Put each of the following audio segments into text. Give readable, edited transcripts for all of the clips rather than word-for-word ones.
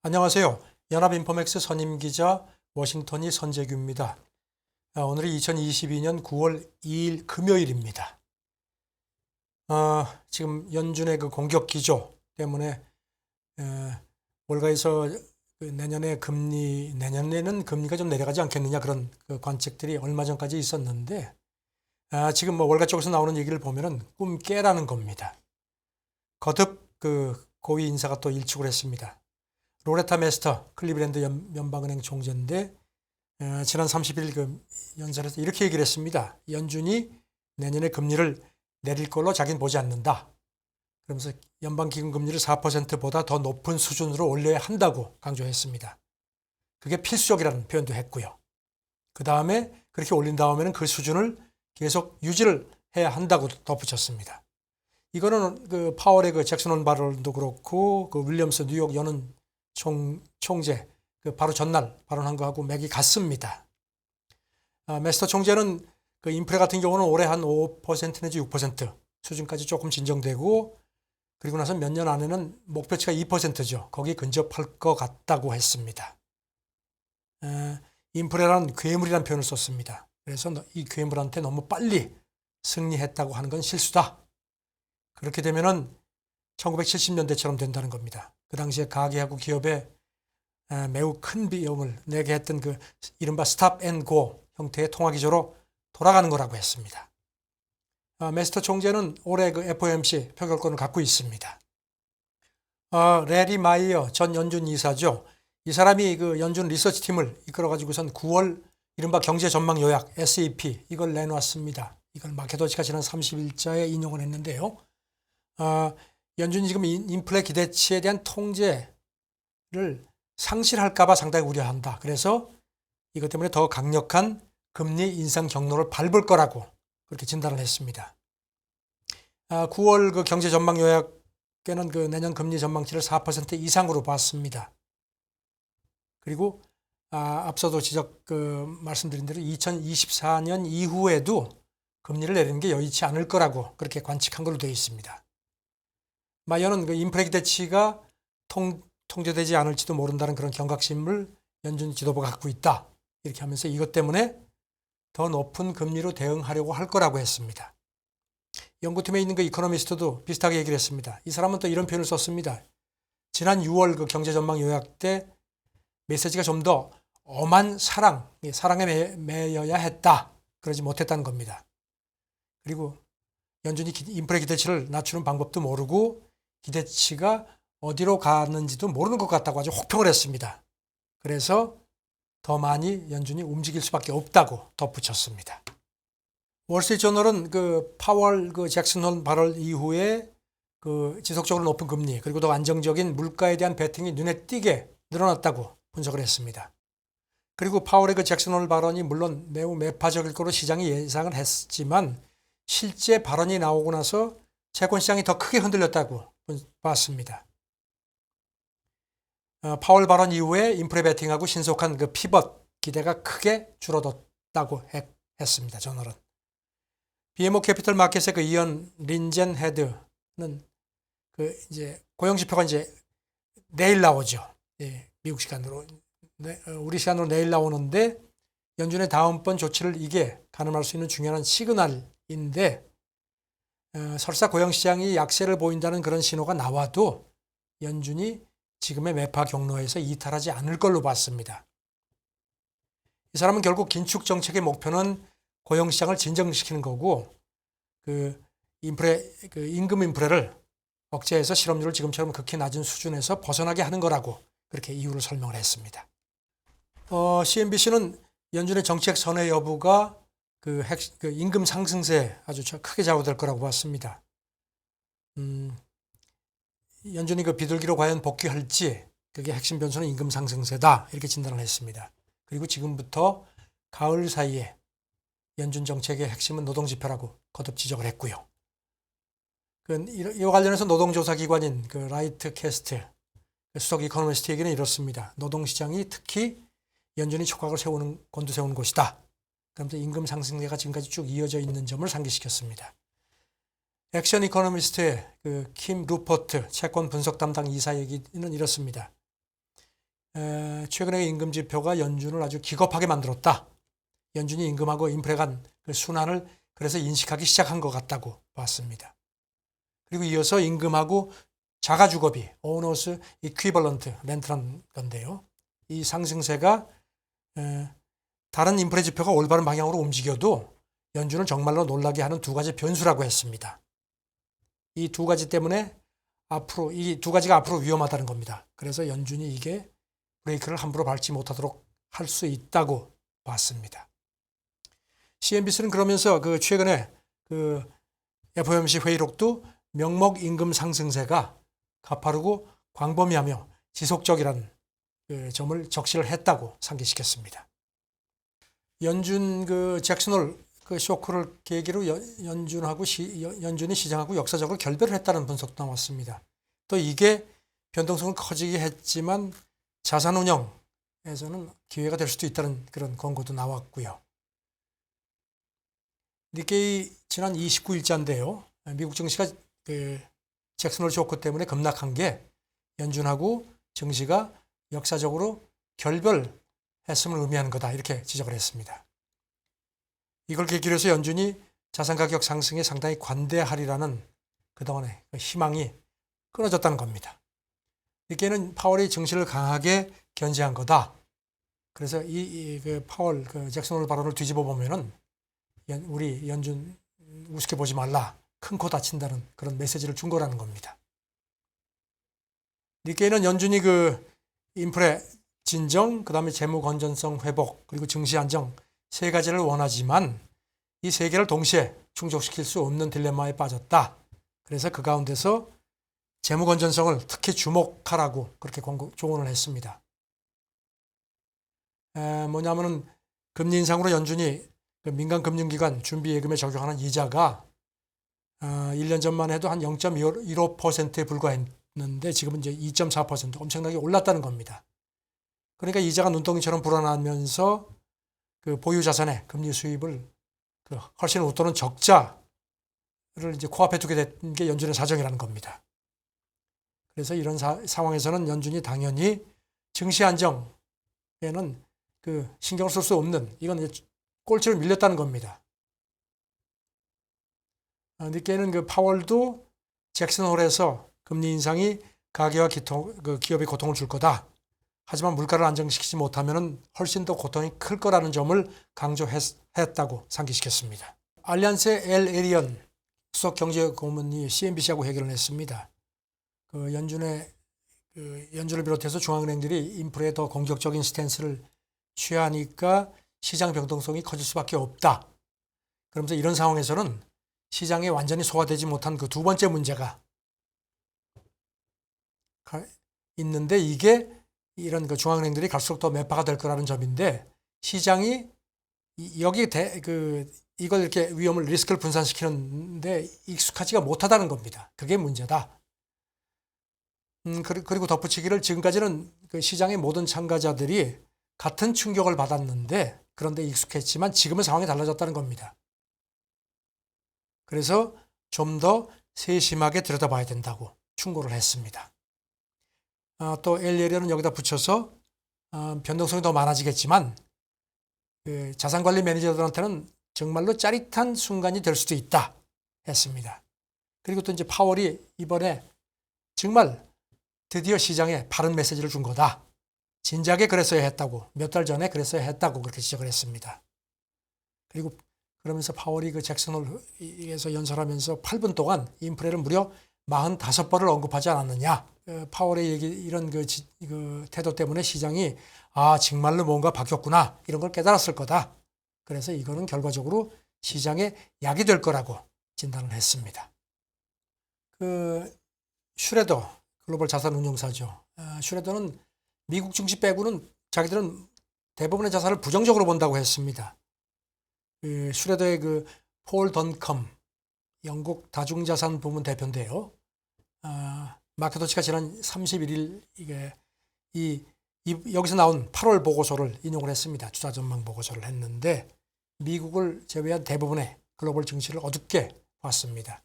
안녕하세요. 연합인포맥스 선임기자 워싱턴이 선재규입니다. 오늘이 2022년 9월 2일 금요일입니다. 지금 연준의 그 공격 기조 때문에 월가에서 내년에는 금리가 좀 내려가지 않겠느냐 그런 그 관측들이 얼마 전까지 있었는데 지금 뭐 월가 쪽에서 나오는 얘기를 보면은 꿈 깨라는 겁니다. 거듭 그 고위 인사가 또 일축을 했습니다. 로레타 메스터 클리브랜드 연방은행 총재인데 지난 30일 그 연설에서 이렇게 얘기를 했습니다. 연준이 내년에 금리를 내릴 걸로 자기는 보지 않는다. 그러면서 연방기금금리를 4%보다 더 높은 수준으로 올려야 한다고 강조했습니다. 그게 필수적이라는 표현도 했고요. 그 다음에 그렇게 올린 다음에는 그 수준을 계속 유지를 해야 한다고 덧붙였습니다. 이거는 그 파월의 그 잭슨 홀 발언도 그렇고 그 윌리엄스 뉴욕 연은 총재 그 바로 전날 발언한 거하고 맥이 같습니다. 메스터 총재는 그 인플레 같은 경우는 올해 한 5% 내지 6% 수준까지 조금 진정되고 그리고 나서 몇 년 안에는 목표치가 2%죠. 거기 근접할 것 같다고 했습니다. 인플레란 괴물이라는 표현을 썼습니다. 그래서 이 괴물한테 너무 빨리 승리했다고 하는 건 실수다. 그렇게 되면은 1970년대처럼 된다는 겁니다. 그 당시에 가계하고 기업에 매우 큰 비용을 내게 했던 그 이른바 스탑 앤 고 형태의 통화기조로 돌아가는 거라고 했습니다. 메스터 총재는 올해 그 FOMC 표결권을 갖고 있습니다. 레리 마이어 전 연준 이사죠. 이 사람이 그 연준 리서치 팀을 이끌어가지고선 9월 이른바 경제 전망 요약 SEP 이걸 내놨습니다. 이걸 마케도치가 지난 30일자에 인용을 했는데요. 연준이 지금 인플레 기대치에 대한 통제를 상실할까 봐 상당히 우려한다. 그래서 이것 때문에 더 강력한 금리 인상 경로를 밟을 거라고 그렇게 진단을 했습니다. 9월 그 경제 전망 요약에는 그 내년 금리 전망치를 4% 이상으로 봤습니다. 그리고 앞서도 말씀드린 대로 2024년 이후에도 금리를 내리는 게 여의치 않을 거라고 그렇게 관측한 걸로 되어 있습니다. 마이어는 그 인플레 기대치가 통제되지 않을지도 모른다는 그런 경각심을 연준 지도부가 갖고 있다. 이렇게 하면서 이것 때문에 더 높은 금리로 대응하려고 할 거라고 했습니다. 연구팀에 있는 그 이코노미스트도 비슷하게 얘기를 했습니다. 이 사람은 또 이런 표현을 썼습니다. 지난 6월 그 경제 전망 요약 때 메시지가 좀 더 엄한 사랑에 매여야 했다. 그러지 못했다는 겁니다. 그리고 연준이 인플레 기대치를 낮추는 방법도 모르고 기대치가 어디로 가는지도 모르는 것 같다고 아주 혹평을 했습니다. 그래서 더 많이 연준이 움직일 수밖에 없다고 덧붙였습니다. 월스트리트저널은 그 파월 그 잭슨 홀 발언 이후에 그 지속적으로 높은 금리 그리고 더 안정적인 물가에 대한 베팅이 눈에 띄게 늘어났다고 분석을 했습니다. 그리고 파월의 그 잭슨 홀 발언이 물론 매우 매파적일 거로 시장이 예상을 했지만 실제 발언이 나오고 나서 채권 시장이 더 크게 흔들렸다고 봤습니다. 파월 발언 이후에 인플레 베팅하고 신속한 그 피벗 기대가 크게 줄어들었다고 했습니다. 저널은. BMO 캐피털 마켓의 그 이언 린젠 헤드는 그 이제 고용 지표가 이제 내일 나오죠. 예, 미국 시간으로 우리 시간으로 내일 나오는데 연준의 다음번 조치를 이게 가늠할 수 있는 중요한 시그널인데 설사 고용시장이 약세를 보인다는 그런 신호가 나와도 연준이 지금의 매파 경로에서 이탈하지 않을 걸로 봤습니다. 이 사람은 결국 긴축 정책의 목표는 고용시장을 진정시키는 거고 임금 인플레를 억제해서 실업률을 지금처럼 극히 낮은 수준에서 벗어나게 하는 거라고 그렇게 이유를 설명을 했습니다. CNBC는 연준의 정책 선회 여부가 그 임금 상승세에 아주 크게 좌우될 거라고 봤습니다. 연준이 그 비둘기로 과연 복귀할지 그게 핵심 변수는 임금 상승세다 이렇게 진단을 했습니다. 그리고 지금부터 가을 사이에 연준 정책의 핵심은 노동지표라고 거듭 지적을 했고요. 이와 관련해서 노동조사기관인 그 라이트 캐스트 수석 이코노미스트 얘기는 이렇습니다. 노동시장이 특히 연준이 촉각을 곤두세우는 곳이다. 그러면서 임금 상승세가 지금까지 쭉 이어져 있는 점을 상기시켰습니다. 액션 이코노미스트의 그 킴 루퍼트 채권 분석 담당 이사 얘기는 이렇습니다. 최근의 임금 지표가 연준을 아주 기겁하게 만들었다. 연준이 임금하고 인플레 간 그 순환을 그래서 인식하기 시작한 것 같다고 봤습니다. 그리고 이어서 임금하고 자가주거비, 오너스 이퀴벌런트 렌트란 건데요. 이 상승세가 다른 인플레 지표가 올바른 방향으로 움직여도 연준을 정말로 놀라게 하는 두 가지 변수라고 했습니다. 이 두 가지 때문에 이 두 가지가 앞으로 위험하다는 겁니다. 그래서 연준이 이게 브레이크를 함부로 밟지 못하도록 할 수 있다고 봤습니다. CNBC는 그러면서 그 최근에 그 FOMC 회의록도 명목 임금 상승세가 가파르고 광범위하며 지속적이라는 그 점을 적시를 했다고 상기시켰습니다. 연준 그 잭슨홀 그 쇼크를 계기로 연준이 시장하고 역사적으로 결별을 했다는 분석도 나왔습니다. 또 이게 변동성을 커지게 했지만 자산 운영에서는 기회가 될 수도 있다는 그런 권고도 나왔고요. 니케이 지난 29일자인데요. 미국 증시가 그 잭슨홀 쇼크 때문에 급락한 게 연준하고 증시가 역사적으로 결별했음을 의미하는 거다 이렇게 지적을 했습니다. 이걸 계기로 해서 연준이 자산가격 상승에 상당히 관대하리라는 그동안의 희망이 끊어졌다는 겁니다. 니케이는 파월이 증시를 강하게 견제한 거다. 그래서 그 파월 그 잭슨홀 발언을 뒤집어 보면은 우리 연준 우습게 보지 말라. 큰 코 다친다는 그런 메시지를 준 거라는 겁니다. 니케이는 연준이 그 인플레 진정, 그 다음에 재무 건전성 회복, 그리고 증시 안정 세 가지를 원하지만 이 세 개를 동시에 충족시킬 수 없는 딜레마에 빠졌다. 그래서 그 가운데서 재무 건전성을 특히 주목하라고 그렇게 조언을 했습니다. 뭐냐면은 금리 인상으로 연준이 그 민간 금융기관 준비예금에 적용하는 이자가 1년 전만 해도 한 0.15%에 불과했는데 지금은 이제 2.4% 엄청나게 올랐다는 겁니다. 그러니까 이자가 눈덩이처럼 불어나면서 그 보유 자산의 금리 수입을 그 훨씬 웃도는 적자를 이제 코앞에 두게 된 게 연준의 사정이라는 겁니다. 그래서 이런 상황에서는 연준이 당연히 증시 안정에는 그 신경을 쓸 수 없는 이건 이제 꼴찌를 밀렸다는 겁니다. 니케이는 그 파월도 잭슨홀에서 금리 인상이 가계와 기업에 고통을 줄 거다. 하지만 물가를 안정시키지 못하면 훨씬 더 고통이 클 거라는 점을 강조했다고 상기시켰습니다. 알리안스의 엘 에리언 수석 경제고문이 CNBC하고 회견을 했습니다. 그 연준을 비롯해서 중앙은행들이 인플레에 더 공격적인 스탠스를 취하니까 시장 변동성이 커질 수밖에 없다. 그러면서 이런 상황에서는 시장에 완전히 소화되지 못한 그 두 번째 문제가 있는데 이게 이런 그 중앙은행들이 갈수록 더 매파가 될 거라는 점인데 시장이 이걸 이렇게 위험을 리스크를 분산시키는데 익숙하지가 못하다는 겁니다. 그게 문제다. 그리고 덧붙이기를 지금까지는 그 시장의 모든 참가자들이 같은 충격을 받았는데 그런데 익숙했지만 지금은 상황이 달라졌다는 겁니다. 그래서 좀 더 세심하게 들여다봐야 된다고 충고를 했습니다. 또 엘리에리언은 여기다 붙여서 변동성이 더 많아지겠지만 그 자산관리 매니저들한테는 정말로 짜릿한 순간이 될 수도 있다 했습니다. 그리고 또 이제 파월이 이번에 정말 드디어 시장에 바른 메시지를 준 거다. 진작에 그랬어야 했다고 몇 달 전에 그랬어야 했다고 그렇게 지적을 했습니다. 그리고 그러면서 파월이 그 잭슨홀에서 연설하면서 8분 동안 인플레를 무려 45번을 언급하지 않았느냐. 파월의 이런 그 태도 때문에 시장이 정말로 뭔가 바뀌었구나 이런 걸 깨달았을 거다. 그래서 이거는 결과적으로 시장에 약이 될 거라고 진단을 했습니다. 그 슈레더 글로벌 자산운용사죠. 슈레더는 미국 증시 빼고는 자기들은 대부분의 자산을 부정적으로 본다고 했습니다. 슈레더의 그 폴 던컴 영국 다중자산 부문 대표인데요. 마켓워치가 지난 31일 여기서 나온 8월 보고서를 인용을 했습니다. 주가 전망 보고서를 했는데 미국을 제외한 대부분의 글로벌 증시를 어둡게 봤습니다.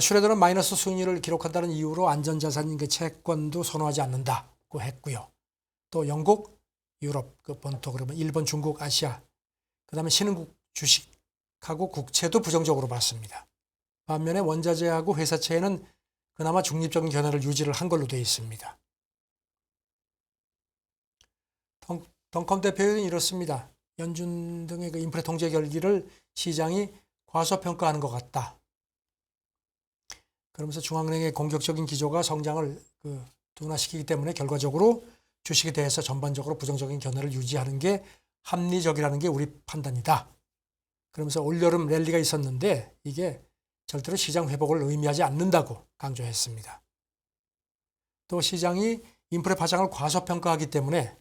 슈레더는 마이너스 수익률을 기록한다는 이유로 안전자산인 그 채권도 선호하지 않는다. 된다고 했고요. 또 영국, 유럽 그 본토 그러면 일본, 중국, 아시아, 그다음에 신흥국 주식하고 국채도 부정적으로 봤습니다. 반면에 원자재하고 회사채에는 그나마 중립적인 견해를 유지를 한 걸로 되어 있습니다. 덩컨 대표는 이렇습니다. 연준 등의 그 인플레 통제 결기를 시장이 과소평가하는 것 같다. 그러면서 중앙은행의 공격적인 기조가 성장을 둔화시키기 때문에 결과적으로 주식에 대해서 전반적으로 부정적인 견해를 유지하는 게 합리적이라는 게 우리 판단이다. 그러면서 올여름 랠리가 있었는데 이게 절대로 시장 회복을 의미하지 않는다고 강조했습니다. 또 시장이 인플레 파장을 과소평가하기 때문에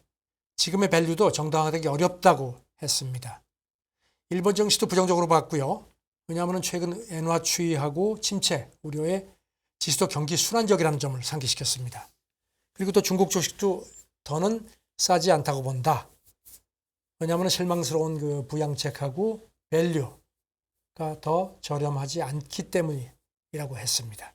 지금의 밸류도 정당화되기 어렵다고 했습니다. 일본 증시도 부정적으로 봤고요. 왜냐하면 최근 엔화 추이하고 침체 우려에 지수도 경기 순환적이라는 점을 상기시켰습니다. 그리고 또 중국 주식도 더는 싸지 않다고 본다. 왜냐하면 실망스러운 그 부양책하고 밸류가 더 저렴하지 않기 때문이라고 했습니다.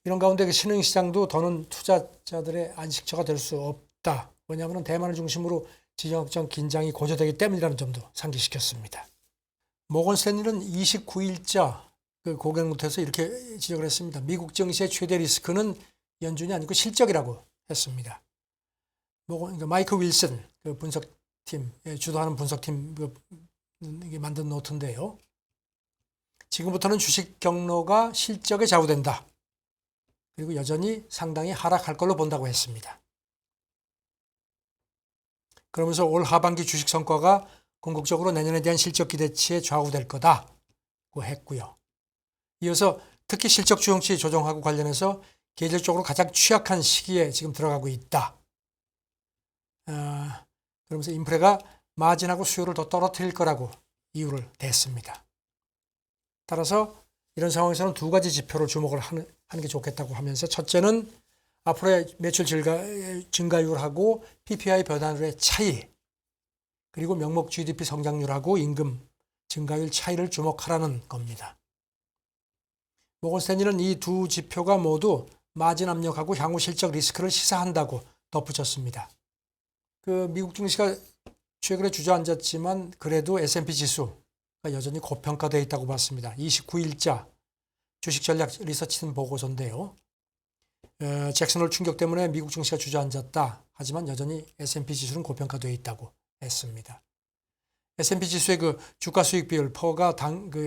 이런 가운데 그 신흥시장도 더는 투자자들의 안식처가 될 수 없다. 왜냐하면 대만을 중심으로 지정학적 긴장이 고조되기 때문이라는 점도 상기시켰습니다. 모건 스탠리는 29일자 그 고견 노트에서 이렇게 지적을 했습니다. 미국 증시의 최대 리스크는 연준이 아니고 실적이라고 했습니다. 그러니까 마이크 윌슨 그 분석팀 주도하는 분석팀 이게 만든 노트인데요. 지금부터는 주식 경로가 실적에 좌우된다. 그리고 여전히 상당히 하락할 걸로 본다고 했습니다. 그러면서 올 하반기 주식 성과가 궁극적으로 내년에 대한 실적 기대치에 좌우될 거다고 했고요. 이어서 특히 실적 주용치 조정하고 관련해서 계절적으로 가장 취약한 시기에 지금 들어가고 있다. 그러면서 인플레가 마진하고 수요를 더 떨어뜨릴 거라고 이유를 댔습니다. 따라서 이런 상황에서는 두 가지 지표로 주목을 하는 게 좋겠다고 하면서 첫째는 앞으로의 매출 증가율하고 PPI 변화율의 차이 그리고 명목 GDP 성장률하고 임금 증가율 차이를 주목하라는 겁니다. 모건 스탠리는 이 두 지표가 모두 마진 압력하고 향후 실적 리스크를 시사한다고 덧붙였습니다. 그 미국 증시가 최근에 주저앉았지만 그래도 S&P 지수가 여전히 고평가되어 있다고 봤습니다. 29일자 주식 전략 리서치팀 보고서인데요. 잭슨홀 충격 때문에 미국 증시가 주저앉았다. 하지만 여전히 S&P 지수는 고평가되어 있다고 했습니다. S&P 지수의 그 주가 수익 비율 퍼가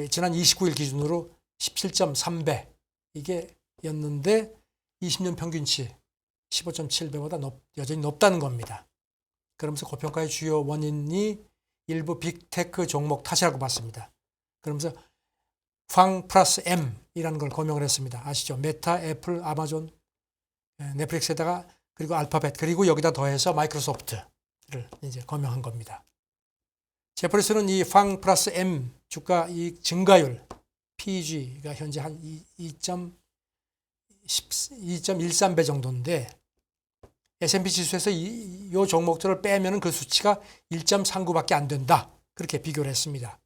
지난 29일 기준으로 17.3배 이게 였는데 20년 평균치 15.7배보다 여전히 높다는 겁니다. 그러면서 고평가의 주요 원인이 일부 빅테크 종목 탓이라고 봤습니다. 그러면서 황 플러스 M이라는 걸 거명을 했습니다. 아시죠? 메타, 애플, 아마존, 넷플릭스에다가 그리고 알파벳 그리고 여기다 더해서 마이크로소프트를 이제 거명한 겁니다. 제프리스는 이 황 플러스 M 주가 이익 증가율 PEG가 현재 한 2.13배 정도인데 S&P 지수에서 이 종목들을 빼면 그 수치가 1.39밖에 안 된다. 그렇게 비교를 했습니다.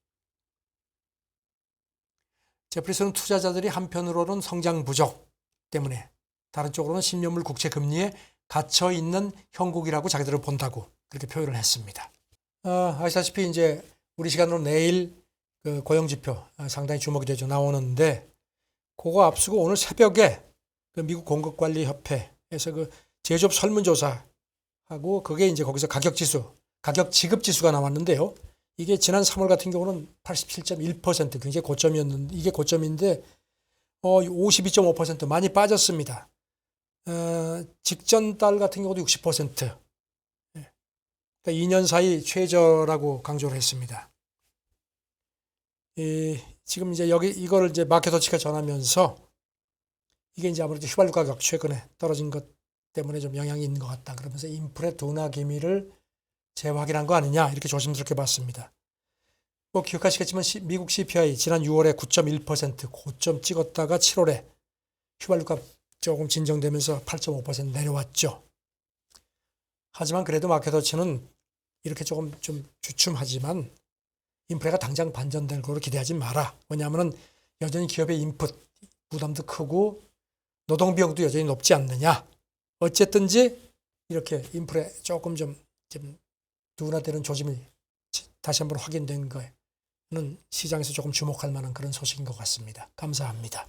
제프리스는 투자자들이 한편으로는 성장 부족 때문에 다른 쪽으로는 10년물 국채 금리에 갇혀있는 형국이라고 자기들을 본다고 그렇게 표현을 했습니다. 아시다시피 이제 우리 시간으로 내일 그 고용지표 상당히 주목이 되죠. 나오는데 그거 앞서고 오늘 새벽에 그 미국 공급관리협회에서 그 제조업 설문조사하고 그게 이제 거기서 가격지수, 가격지급지수가 나왔는데요. 이게 지난 3월 같은 경우는 87.1% 굉장히 고점이었는데 이게 고점인데 52.5% 많이 빠졌습니다. 직전 달 같은 경우도 60%. 그러니까 2년 사이 최저라고 강조를 했습니다. 지금 이제 이거를 이제 마켓워치가 전하면서 이게 이제 아무래도 휘발유 가격 최근에 떨어진 것 때문에 좀 영향이 있는 것 같다. 그러면서 인플레 둔화 기미를 재확인한 거 아니냐 이렇게 조심스럽게 봤습니다. 뭐 기억하시겠지만 미국 CPI 지난 6월에 9.1% 고점 찍었다가 7월에 휘발유값 조금 진정되면서 8.5% 내려왔죠. 하지만 그래도 마켓워치는 이렇게 조금 좀 주춤하지만 인플레가 당장 반전될 거로 기대하지 마라. 왜냐하면 여전히 기업의 인풋 부담도 크고 노동비용도 여전히 높지 않느냐. 어쨌든지 이렇게 인플레 조금 좀 둔화되는 조짐이 다시 한번 확인된 거는 시장에서 조금 주목할 만한 그런 소식인 것 같습니다. 감사합니다.